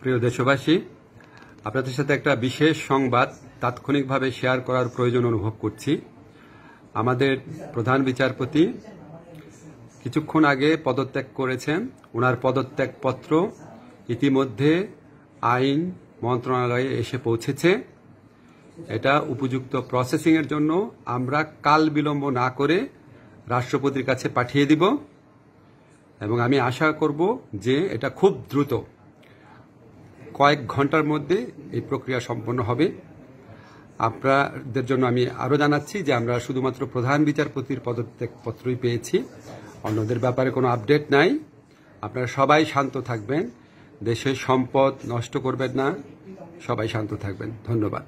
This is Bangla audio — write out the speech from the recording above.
প্রিয় দেশবাসী, আপনাদের সাথে একটা বিশেষ সংবাদ তাৎক্ষণিকভাবে শেয়ার করার প্রয়োজন অনুভব করছি। আমাদের প্রধান বিচারপতি কিছুক্ষণ আগে পদত্যাগ করেছেন। ওনার পদত্যাগপত্র ইতিমধ্যে আইন মন্ত্রণালয়ে এসে পৌঁছেছে। এটা উপযুক্ত প্রসেসিংয়ের জন্য আমরা কাল বিলম্ব না করে রাষ্ট্রপতির কাছে পাঠিয়ে দিব এবং আমি আশা করব যে এটা খুব দ্রুত কয়েক ঘন্টার মধ্যে এই প্রক্রিয়া সম্পন্ন হবে। আপনাদের জন্য আমি আরও জানাচ্ছি যে আমরা শুধুমাত্র প্রধান বিচারপতির পদত্যাগপত্রই পেয়েছি, অন্যদের ব্যাপারে কোনো আপডেট নাই। আপনারা সবাই শান্ত থাকবেন, দেশের সম্পদ নষ্ট করবেন না, সবাই শান্ত থাকবেন। ধন্যবাদ।